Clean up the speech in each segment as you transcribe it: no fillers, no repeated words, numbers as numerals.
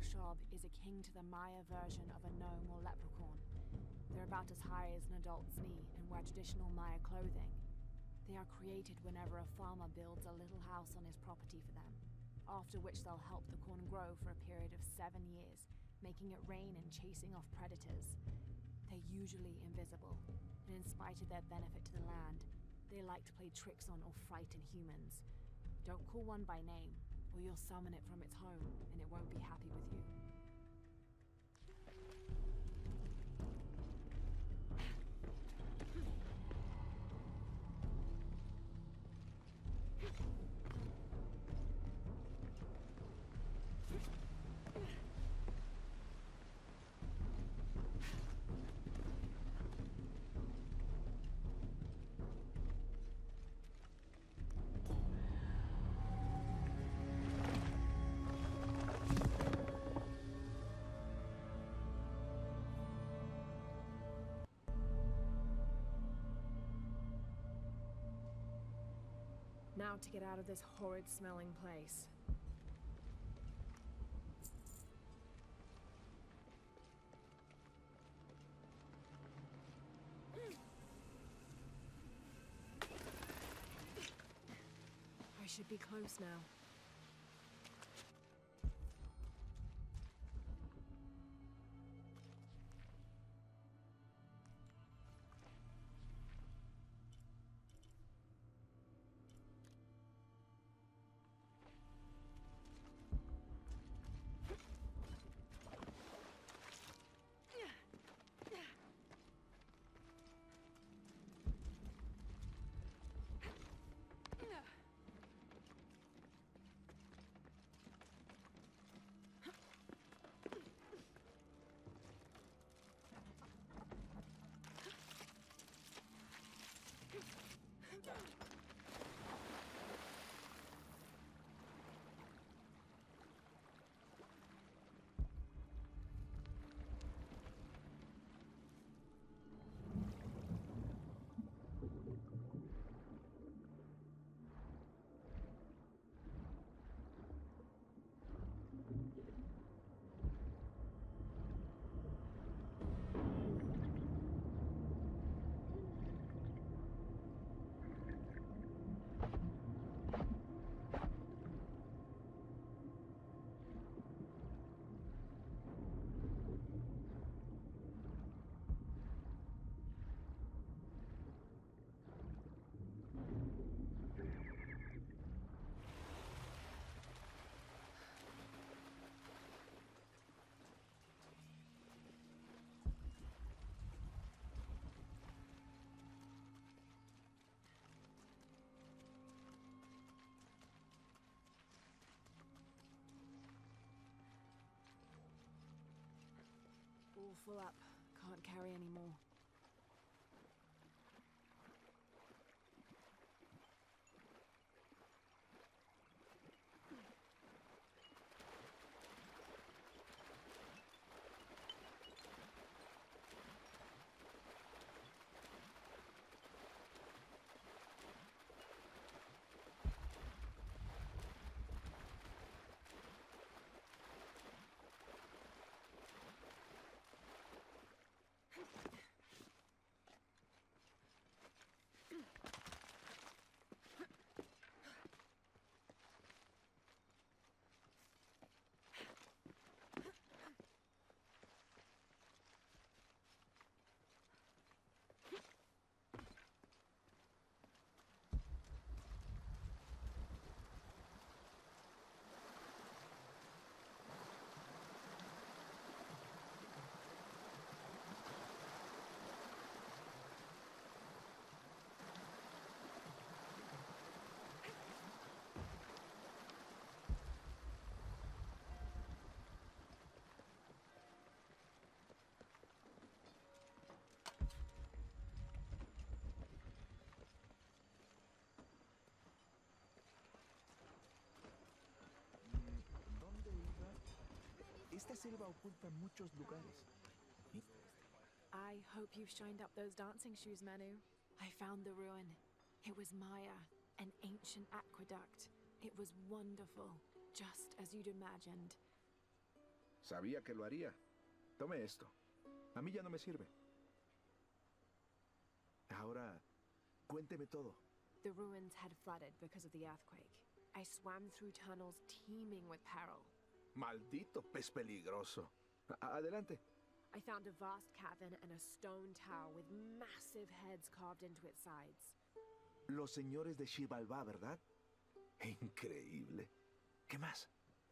Shob is akin to the Maya version of a gnome or leprechaun. They're about as high as an adult's knee and wear traditional Maya clothing. They are created whenever a farmer builds a little house on his property for them, after which they'll help the corn grow for a period of 7 years, making it rain and chasing off predators. They're usually invisible, and in spite of their benefit to the land, they like to play tricks on or frighten humans. Don't call one by name, or you'll summon it from its home, and it won't be happy with you. Now to get out of this horrid-smelling place. I should be close now. All full up. Can't carry any more. Esta selva oculta muchos lugares. I hope you've shined up those dancing shoes, Manu. I found the ruin. It was Maya, an ancient aqueduct. It was wonderful, just as you'd imagined. Sabía que lo haría. Tome esto. A mí ya no me sirve. Ahora, cuénteme todo. The ruins had flooded because of the earthquake. I swam through tunnels teeming with peril. Maldito pez peligroso. Adelante. I found a vast cavern and a stone tower with massive heads carved into its sides. Los señores de Xibalbá, ¿verdad? Increíble. ¿Qué más?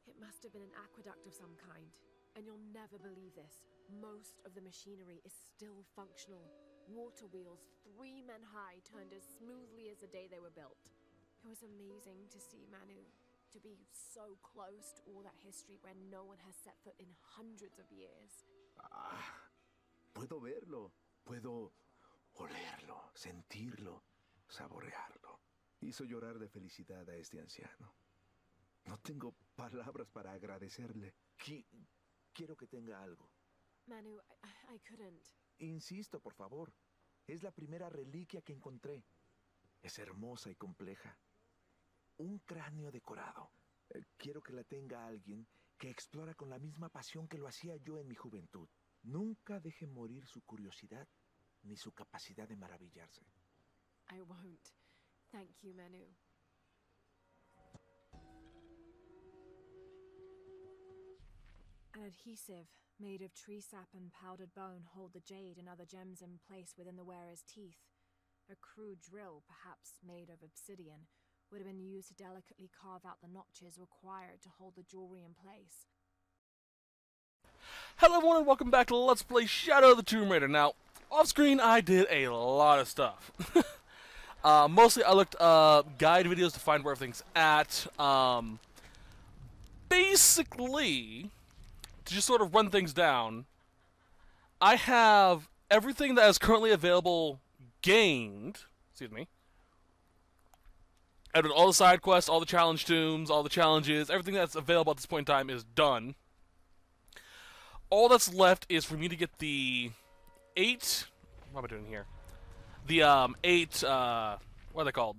It must have been an aqueduct of some kind. And you'll never believe this. Most of the machinery is still functional. Water wheels 3 men high turned as smoothly as the day they were built. It was amazing to see, Manu. To be so close to all that history where no one has set foot in hundreds of years. Puedo verlo. Puedo olerlo, sentirlo, saborearlo. Hizo llorar de felicidad a este anciano. No tengo palabras para agradecerle. Quiero que tenga algo. Manu, I couldn't. Insisto, por favor. Es la primera reliquia que encontré. Es hermosa y compleja. Un cráneo decorado. Quiero que la tenga alguien que explora con la misma pasión que lo hacía yo en mi juventud. Nunca deje morir su curiosidad ni su capacidad de maravillarse. I won't. Thank you, Manu. An adhesive made of tree sap and powdered bone hold the jade and other gems in place within the wearer's teeth. A crude drill, perhaps made of obsidian, would have been used to delicately carve out the notches required to hold the jewelry in place. Hello everyone and welcome back to Let's Play Shadow of the Tomb Raider. Now, off screen I did a lot of stuff. Mostly I looked up guide videos to find where everything's at. Basically, to just sort of run things down, I have everything that is currently available gained. Excuse me. I did all the side quests, all the challenge tombs, all the challenges, everything that's available at this point in time is done. All that's left is for me to get the 8... What am I doing here? The 8... what are they called?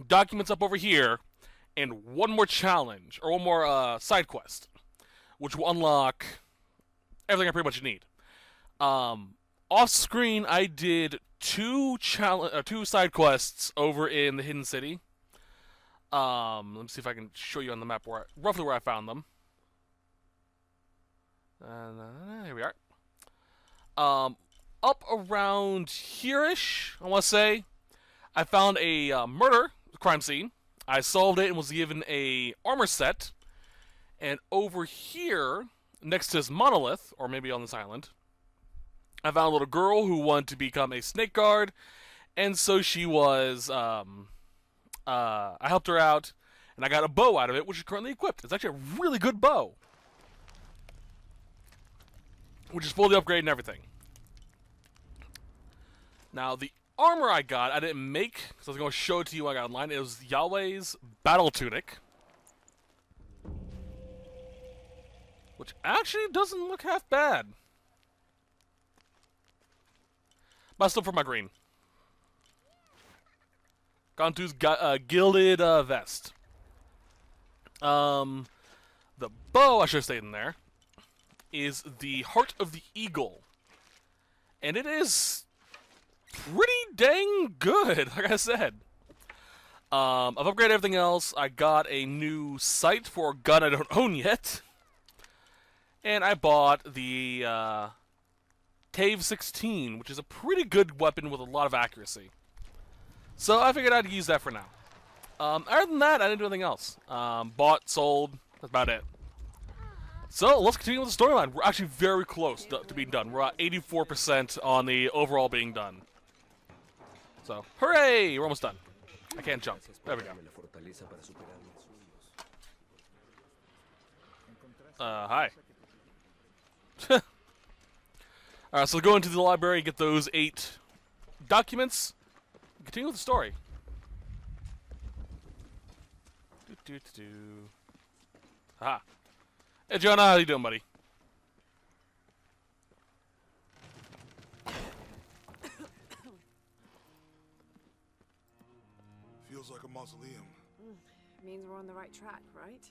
Documents up over here, and one more challenge, or one more side quest, which will unlock everything I pretty much need. Off screen, I did two side quests over in the Hidden City. Let me see if I can show you on the map roughly where I found them. Here we are. Up around here-ish, I want to say, I found a murder crime scene. I solved it and was given a armor set. And over here, next to this monolith, or maybe on this island, I found a little girl who wanted to become a snake guard, and so she was, I helped her out, and I got a bow out of it, which is currently equipped. It's actually a really good bow, which is fully upgraded and everything. Now, the armor I got, I didn't make, because I was going to show it to you when I got online. It was Yahweh's Battle Tunic, which actually doesn't look half bad. But still for my green. Gantu's gilded vest. The bow, I should have stayed in there, is the Heart of the Eagle. And it is pretty dang good, like I said. I've upgraded everything else. I got a new sight for a gun I don't own yet. And I bought the Cave 16, which is a pretty good weapon with a lot of accuracy. So I figured I'd use that for now. Other than that, I didn't do anything else. Bought, sold, that's about it. So let's continue with the storyline. We're actually very close to being done. We're at 84% on the overall being done. So, hooray! We're almost done. I can't jump. There we go. Hi. Alright, so go into the library, get those 8 documents, and continue with the story. Aha. Hey, Jonah, how you doing, buddy? Feels like a mausoleum. Means we're on the right track, right?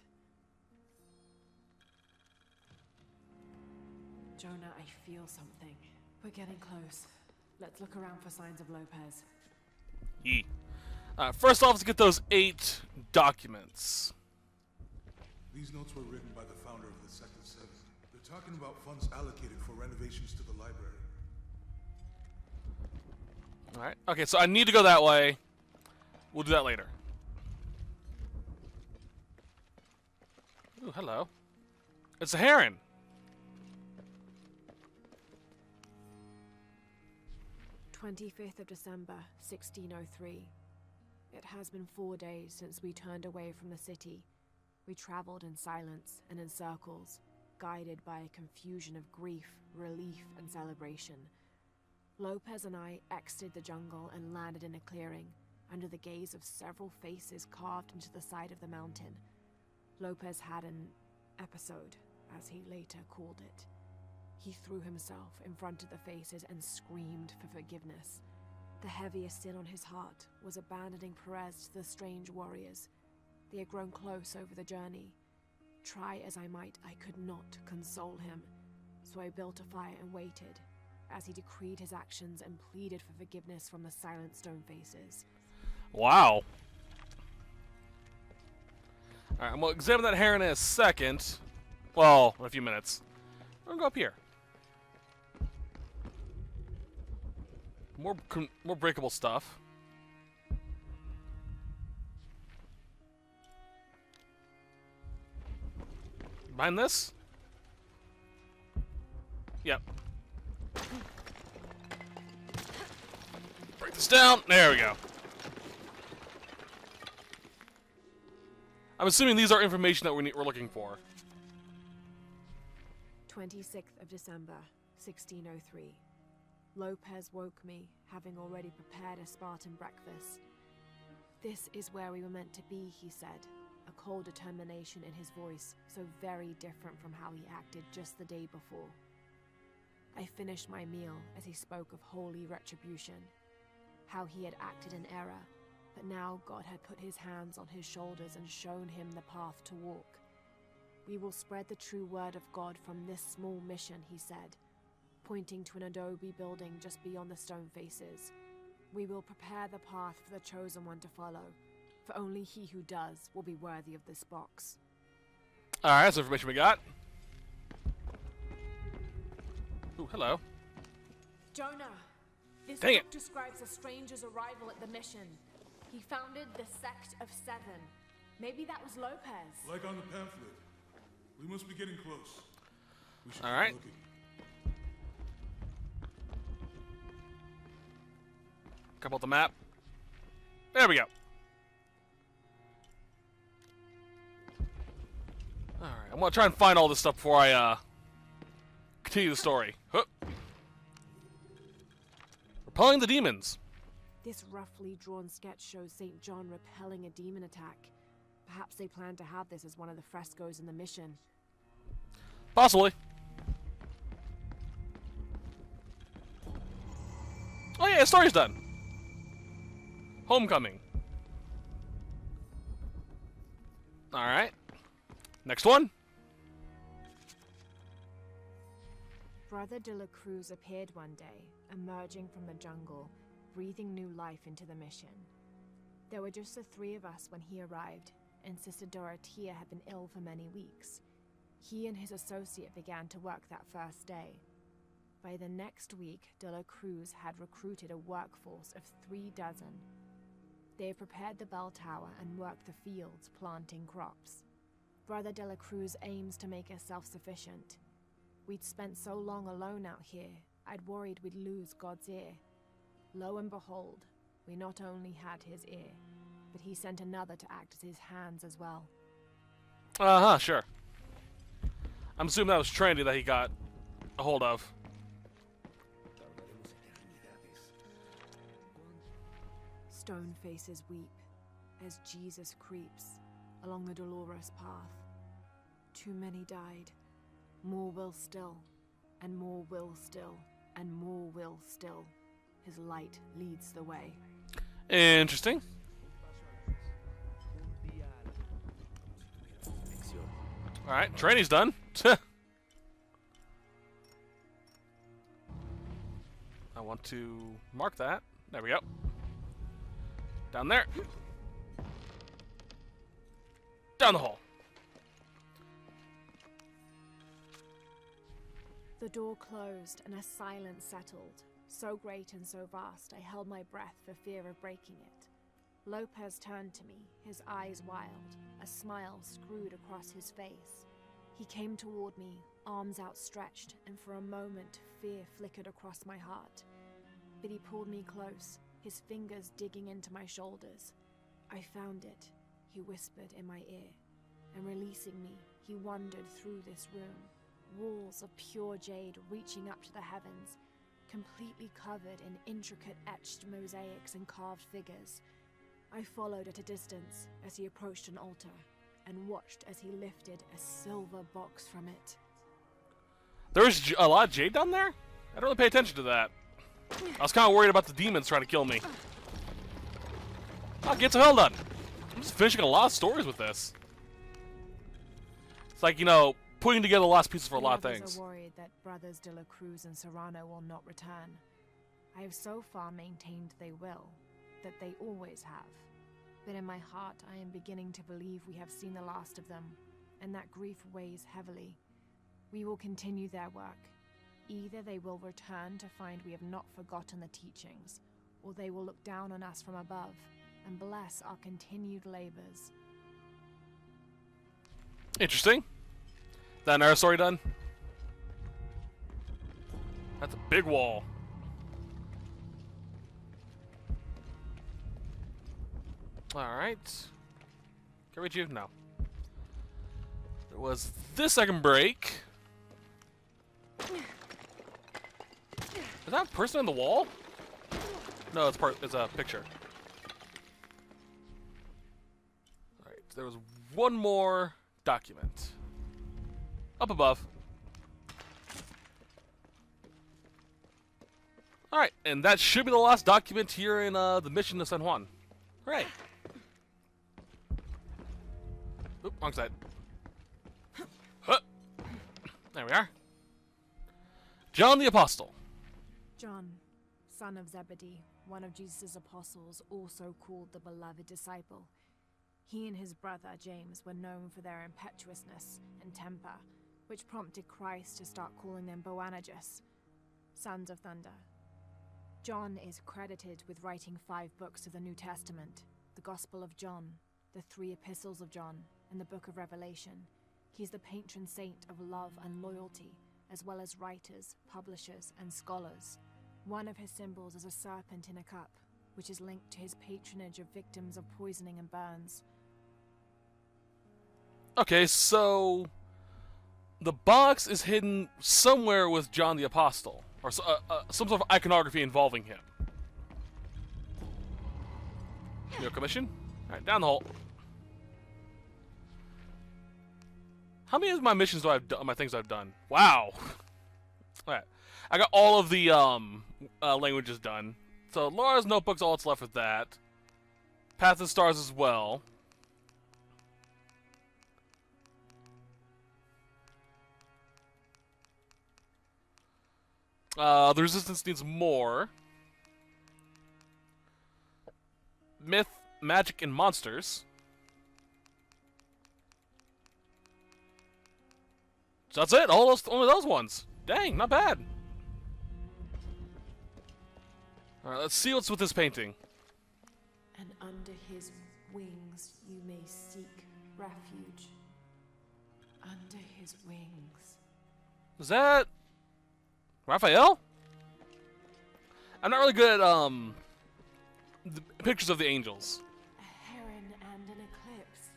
Jonah, I feel something. We're getting close. Let's look around for signs of Lopez. Yee. First off, let's get those 8 documents. These notes were written by the founder of the Sector 7. They're talking about funds allocated for renovations to the library. Alright. Okay, so I need to go that way. We'll do that later. Ooh, hello. It's a heron. "25th of December, 1603. It has been 4 days since we turned away from the city. We traveled in silence and in circles, guided by a confusion of grief, relief, and celebration. Lopez and I exited the jungle and landed in a clearing, under the gaze of several faces carved into the side of the mountain. Lopez had an episode, as he later called it. He threw himself in front of the faces and screamed for forgiveness. The heaviest sin on his heart was abandoning Perez to the strange warriors. They had grown close over the journey. Try as I might, I could not console him, so I built a fire and waited, as he decreed his actions and pleaded for forgiveness from the silent stone faces." Wow. Alright, I'm going to examine that heron in a second. Well, in a few minutes. I'm going to go up here. More breakable stuff. Behind this? Yep. Break this down. There we go. I'm assuming these are information that we're looking for. 26th of December, 1603. Lopez woke me, having already prepared a Spartan breakfast. "This is where we were meant to be," he said, a cold determination in his voice, so very different from how he acted just the day before. I finished my meal as he spoke of holy retribution, how he had acted in error, but now God had put his hands on his shoulders and shown him the path to walk. "We will spread the true word of God from this small mission," he said, pointing to an adobe building just beyond the stone faces. "We will prepare the path for the chosen one to follow, for only he who does will be worthy of this box." Alright, that's information we got. Ooh, hello. "Jonah, this Dang book it. describes a stranger's arrival at the mission. He founded the Sect of Seven. Maybe that was Lopez." Like on the pamphlet. We must be getting close. We should All keep right. looking. Couple of the map. There we go. Alright, I'm gonna try and find all this stuff before I continue the story. Hup. Repelling the demons. This roughly drawn sketch shows St. John repelling a demon attack. Perhaps they plan to have this as one of the frescoes in the mission. Possibly. Oh yeah, the story's done. Homecoming. Alright. Next one. Brother de la Cruz appeared one day, emerging from the jungle, breathing new life into the mission. There were just the 3 of us when he arrived, and Sister Dorothea had been ill for many weeks. He and his associate began to work that first day. By the next week, de la Cruz had recruited a workforce of 36. They had prepared the bell tower and worked the fields, planting crops. Brother de la Cruz aims to make us self-sufficient. We'd spent so long alone out here, I'd worried we'd lose God's ear. Lo and behold, we not only had his ear, but he sent another to act as his hands as well. Uh-huh, sure. I'm assuming that was Trinity that he got a hold of. Stone faces weep as Jesus creeps along the dolorous path. Too many died. More will still, and more will still, and more will still. His light leads the way. Interesting. Alright, training's done. want to mark that. There we go. Down there. Down the hall. The door closed and a silence settled, so great and so vast I held my breath for fear of breaking it. Lopez turned to me, his eyes wild, a smile screwed across his face. He came toward me, arms outstretched, and for a moment fear flickered across my heart. But he pulled me close, his fingers digging into my shoulders. I found it, he whispered in my ear, and releasing me, he wandered through this room. Walls of pure jade reaching up to the heavens, completely covered in intricate etched mosaics and carved figures. I followed at a distance as he approached an altar, and watched as he lifted a silver box from it. There's a lot of jade down there? I don't really pay attention to that. I was kind of worried about the demons trying to kill me. Oh, get some hell done. I'm just finishing a lot of stories with this. It's like, you know, putting together the last pieces for a lot of things. The others are worried that Brothers de la Cruz and Serrano will not return. I have so far maintained they will, that they always have. But in my heart, I am beginning to believe we have seen the last of them, and that grief weighs heavily. We will continue their work. Either they will return to find we have not forgotten the teachings, or they will look down on us from above and bless our continued labors. Interesting. That another story done? That's a big wall. Alright. Can I reach you? No. There was this I can break. Is that a person on the wall? No, it's a picture. Alright, there was one more document. Up above. Alright, and that should be the last document here in the mission to San Juan. Hooray! Oop, wrong side. Huh. There we are. John the Apostle. John, son of Zebedee, one of Jesus' apostles, also called the beloved disciple. He and his brother, James, were known for their impetuousness and temper, which prompted Christ to start calling them Boanerges, sons of thunder. John is credited with writing 5 books of the New Testament, the Gospel of John, the 3 epistles of John, and the Book of Revelation. He's the patron saint of love and loyalty, as well as writers, publishers, and scholars. One of his symbols is a serpent in a cup, which is linked to his patronage of victims of poisoning and burns. Okay, so the box is hidden somewhere with John the Apostle, or some sort of iconography involving him. Your commission? Alright, down the hole. How many of my missions do I have done? My things I've done? Wow. Alright, I got all of the languages done. So Laura's Notebook's all that's left with that. Path of Stars as well. The Resistance needs more. Myth, Magic, and Monsters. So that's it. Only those ones. Dang, not bad. All right, let's see what's with this painting. And under his wings you may seek refuge. Under his wings. Is that Raphael? I'm not really good at the pictures of the angels. A heron and an eclipse.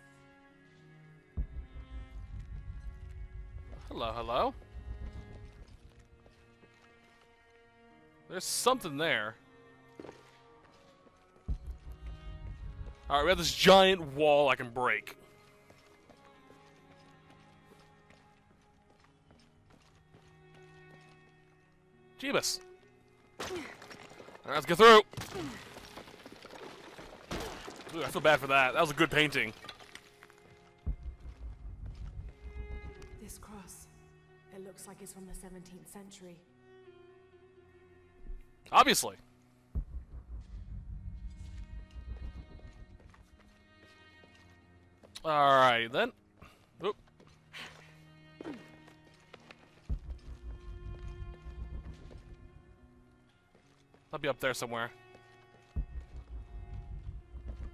Hello, hello. There's something there. Alright, we have this giant wall I can break. Jeebus. Alright, let's get through. Ooh, I feel bad for that. That was a good painting. This cross, it looks like it's from the 17th century. Obviously. Alright then. Oop. I'll be up there somewhere.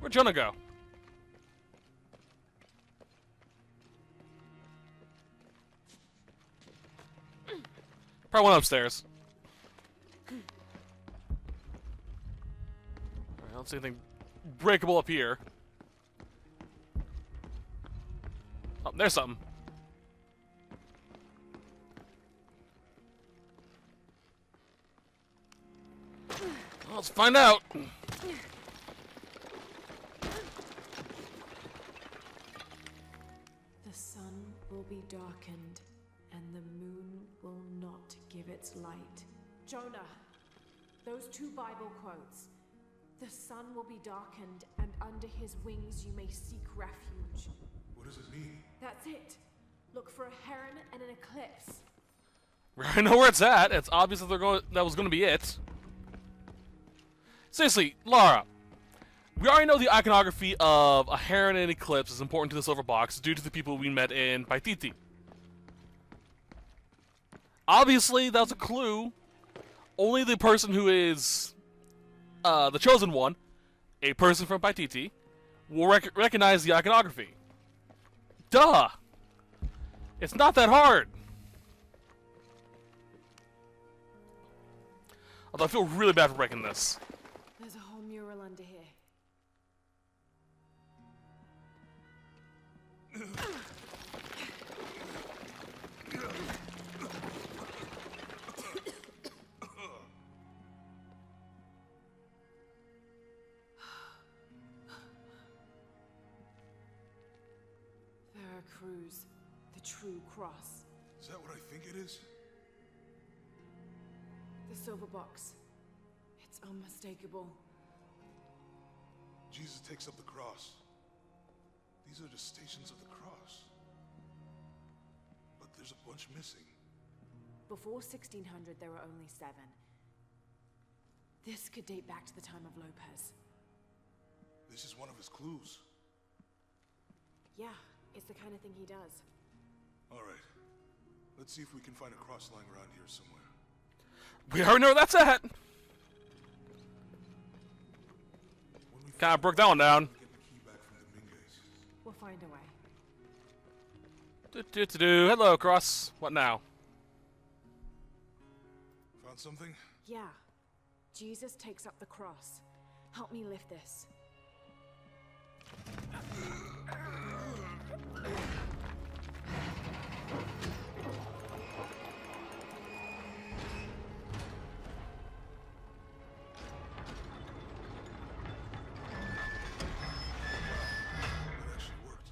Where'd Jonah go? Probably went upstairs. Alright, I don't see anything breakable up here. Oh, there's something. Well, let's find out. The sun will be darkened, and the moon will not give its light. Jonah, those two Bible quotes. The sun will be darkened, and under his wings you may seek refuge. What does it mean? That's it. Look for a heron and an eclipse. We already know where it's at. It's obvious that that was going to be it. Seriously, Lara. We already know the iconography of a heron and an eclipse is important to the silver box due to the people we met in Paititi. Obviously, that's a clue. Only the person who is the chosen one, a person from Paititi, will recognize the iconography. Duh! It's not that hard! Although I feel really bad for breaking this. There's a whole mural under here. Veracruz, the true cross. Is that what I think it is? The silver box. It's unmistakable. Jesus takes up the cross. These are the stations of the cross. But there's a bunch missing. Before 1600, there were only 7. This could date back to the time of Lopez. This is one of his clues. Yeah, it's the kind of thing he does. All right. Let's see if we can find a cross lying around here somewhere. We already know where that's at! Kinda broke that one down. Get the key back from Dominguez. We'll find a way. Hello, cross. What now? Found something? Yeah. Jesus takes up the cross. Help me lift this. That actually worked.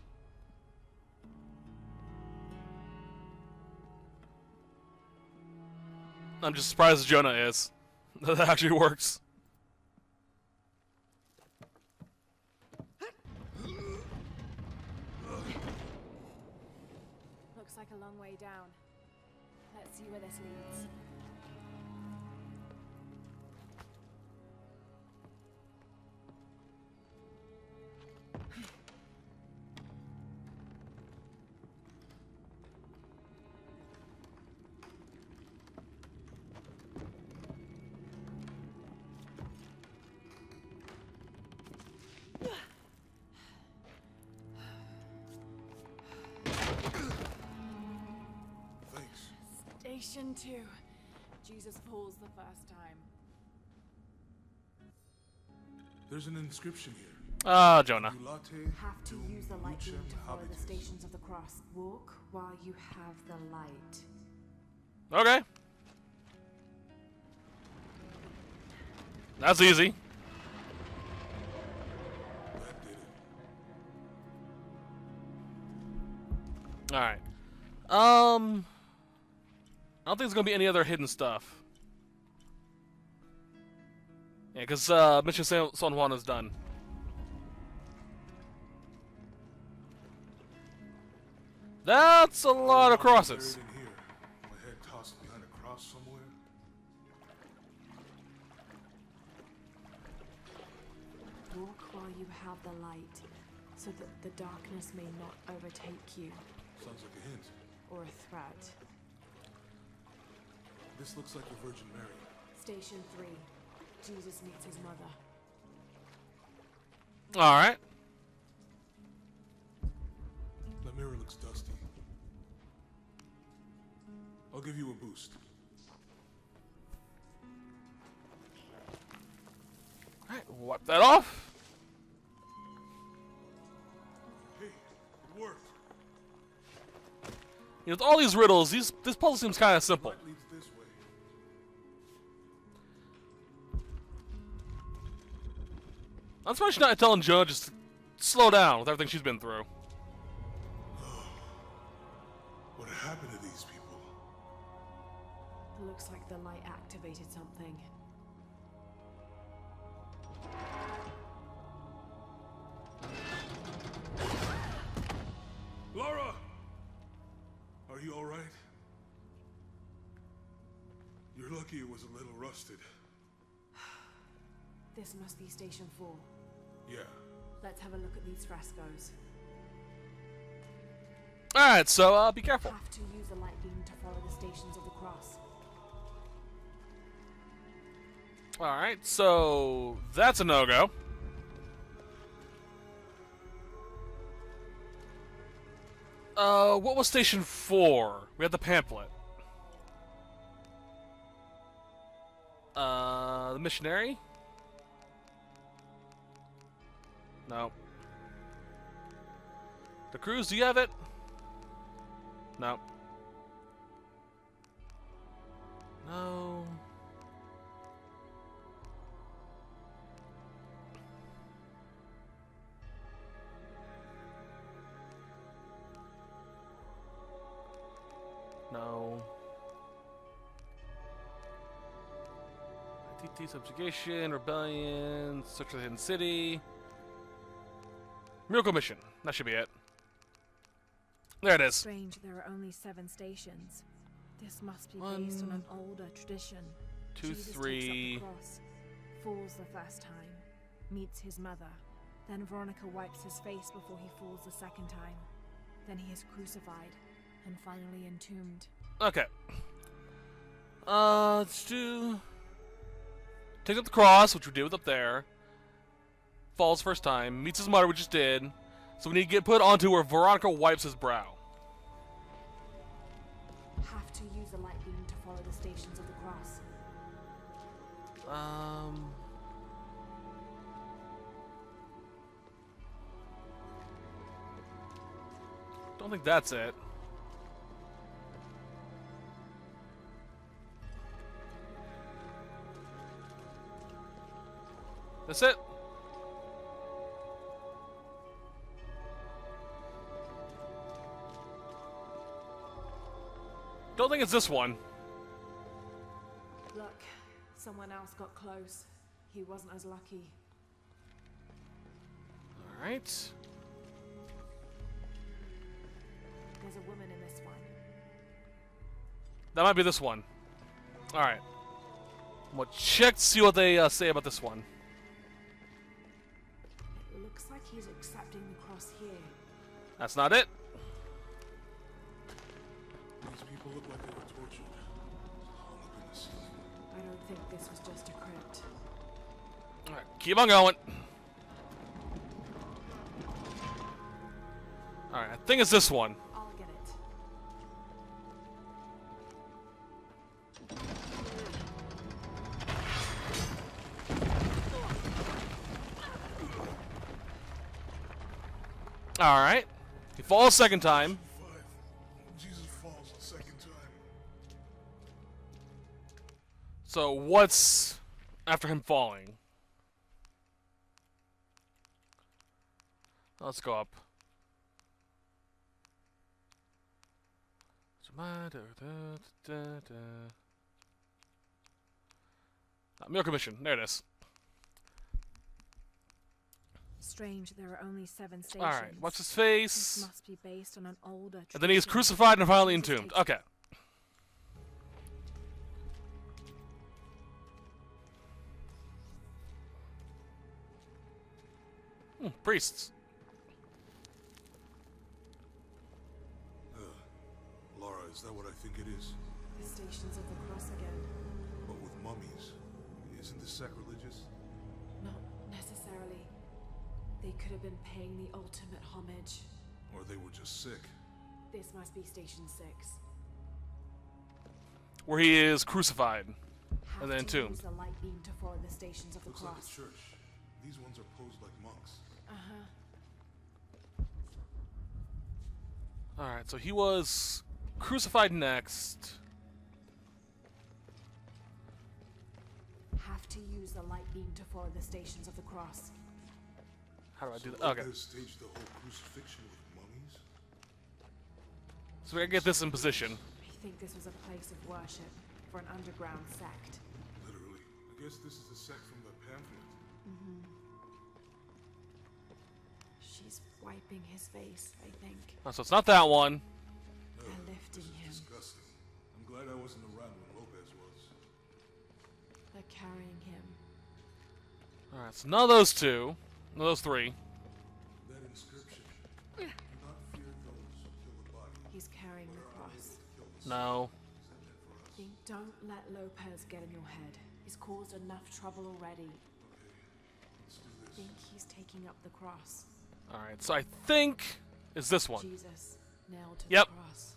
I'm just surprised as Jonah is. That actually works. Looks like a long way down. Let's see where this leads. Thanks. Station 2. Jesus falls the first time. There's an inscription here. Ah, Jonah. Ulate Have to dum use the light beam lucem to follow the habitus. stations of the cross. Walk while you have the light. Okay. That's easy. That did it. Alright. I don't think there's gonna be any other hidden stuff. Yeah, because Mission San Juan is done. That's a lot of crosses. Buried in here. My head tossed behind a cross somewhere. you have the light, so that the darkness may not overtake you. Sounds like a hint. Or a threat. This looks like the Virgin Mary. Station 3. Jesus meets his mother. Alright. The mirror looks dusty. I'll give you a boost. Alright, wipe that off. Hey, it worked. You know, with all these riddles, this puzzle seems kind of simple. Light leads this way. I'm surprised she's not telling Jonah just to slow down with everything she's been through. What happened to these people? Looks like the light activated something. Laura! Are you alright? You're lucky it was a little rusted. This must be Station 4. Yeah. Let's have a look at these frescoes. Alright, so be careful. Have to use the light beam to follow the stations of the cross. Alright, so that's a no-go. What was Station 4? We had the pamphlet. The missionary? No. The cruise, do you have it? No. No. No. TT subjugation, rebellion, search for the hidden city. Miracle mission. That should be it. There it is. Strange, there are only 7 stations. This must be 1, based on an older tradition. 2, Jesus 3. takes up the cross, falls the first time, meets his mother. Then Veronica wipes his face before he falls the second time. Then he is crucified, and finally entombed. Okay. Let's do... Takes up the cross, which we did with up there. Falls first time. Meets his mother, we just did. So we need to get put onto where Veronica wipes his brow. Have to use the light beam to follow the stations of the cross. Don't think that's it. That's it? Don't think it's this one. Look, someone else got close. He wasn't as lucky. Alright. There's a woman in this one. That might be this one. Alright. We'll check to see what they say about this one. It looks like he's accepting the cross here. That's not it. These people look like they were tortured. Hung up in the ceiling. I don't think this was just a crypt. Alright, keep on going. Alright, I think it's this one. I'll get it. Alright. He falls second time. 5. Jesus falls the second time. So what's after him falling? Let's go up. Miracle mission. There it is. Strange, there are only 7 stations. Alright, watch his This face. must be based on an older And then he is tradition. crucified and finally Jesus entombed. takes- Okay. Priests. Laura, is that what I think it is? The Stations of the Cross again. But with mummies. Isn't this sacrilegious? Not necessarily. They could have been paying the ultimate homage. Or they were just sick. This must be Station 6. Where he is crucified. Have And then to entombed. use the light beam to follow the Stations of the Looks like Cross. a church. These ones are posed like monks. Alright, so he was crucified next. Have to use the light beam to follow the Stations of the Cross. How do I do So that? Okay. Lopez staged the whole crucifixion with mummies? So we gotta get this in position. I think this was a place of worship for an underground sect. Literally. I guess this is the sect from the pamphlet. She's wiping his face, I think. Oh, so it's not that one. They're lifting him. Disgusting. I'm glad I wasn't around when Lopez was. They're carrying him. Alright, so none of those two. None of those three. That inscription. Do not fear those who kill the body. He's carrying the cross. No. Think don't let Lopez get in your head. He's caused enough trouble already. Let's do this. Think he's taking up the cross. Alright, so I think it's this one. Jesus nailed to Yep. the cross.